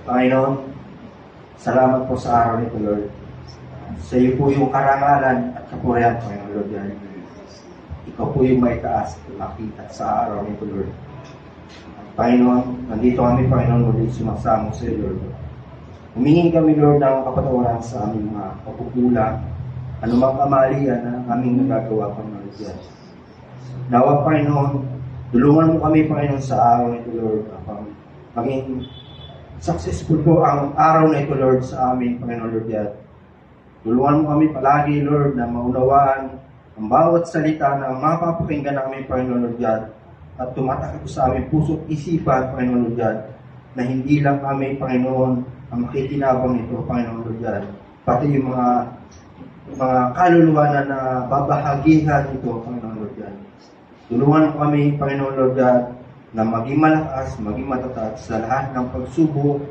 Panginoon, salamat po sa araw nito, Lord. Sa iyo po yung karangalan at kapurihan, Panginoon, Lord. Yan. Ikaw po yung may taas at makita sa araw nito, Lord. Panginoon, nandito kami, Panginoon, ulit sumasamo sa iyo, Lord. Humingi kami, Lord, ng kapatawaran sa aming mga pagkukulang, anumang kamalian na aming nagagawa, Panginoon, Lord. Yan. Nawa, Panginoon, tulungan mo kami, Panginoon, sa araw nito, Lord, upang maging successful po ang araw na ito, Lord, sa amin, Panginoon, Lord. Yan. Tulungan mo kami palagi, Lord, na maunawaan ang bawat salita na mapapakinggan namin, Panginoon, Lord, yan, at tumatak ito sa aming puso't isipan, Panginoon, Lord, yan, na hindi lang kami, Panginoon, ang makikinabang nito, Panginoon, Lord, yan, pati yung mga kaluluwa na babahagihan ito, Panginoon, Lord, yan. Tulungan mo kami, Panginoon, Lord, yan, na maging malakas, maging matatag sa lahat ng pagsubok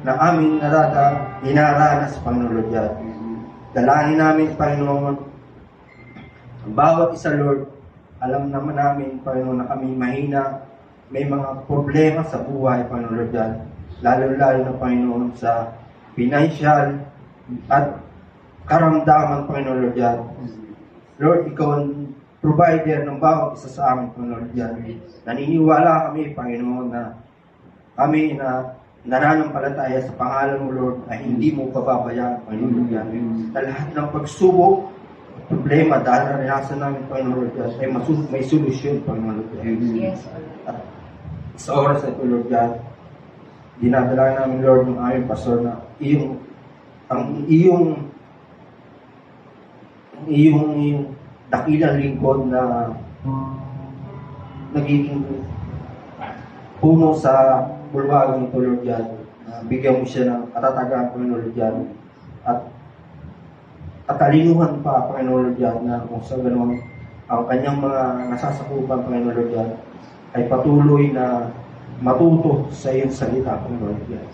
na aming dinaranas, Panginoon, Lord, yan. Dalangin namin, Panginoon, ang bawat isa, Lord, alam naman namin, Panginoon, na kami mahina, may mga problema sa buhay, Panginoon, Lord, yan. Lalo-lalo na, Panginoon, sa financial at karamdaman, Panginoon, Lord, yan. Lord, ikaw ang provider ng bawat isa sa amin, Panginoon, Lord, yan. Naniniwala kami, Panginoon, na kami na nananampalataya sa pangalan mo, Lord, na hindi mo pababayaan, Panginoon, Lord, yan. Na lahat ng pagsubok, problema, dahil naranasan namin, Panginoon, Lord, yan, ay may solusyon, Panginoon, Lord, yan. Yes, At sa oras na ito, Lord, yan, dinadala namin, Lord, ng aming pastor na iyong dakilang lingkod na nagiging puno sa bulwagang ito, Lord, yan. Bigyan mo siya ng katatagan, Panginoon, Lord, yan. At katalinuhan pa, Panginoon, Lord, yan, na kung sa ganoon ang kanyang mga nasasakupan, Panginoon, Lord, yan, ay patuloy na matuto sa iyong salita, Panginoon, Lord, yan.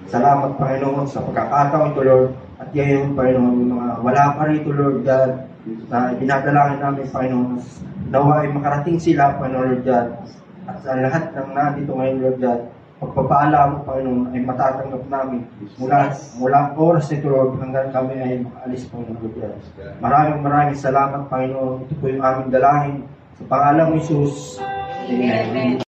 Salamat, Panginoon, sa pagkakataon ito, Lord, at yayon, Panginoon, yung mga wala pa rito, Lord, yan, na dinadalangin namin, Panginoon, nawa ay makarating sila, Panginoon, Lord, yan. At sa lahat ng nandito ngayon, Lord, yan, pagpapaala mo, Panginoon, ay matatanggap namin mula oras nito, Lord, hanggang kami ay makaalis, Panginoon, Lord, yan. Maraming salamat, Panginoon. Ito po yung aming dalangin sa pangalan mo, Jesus. Amen.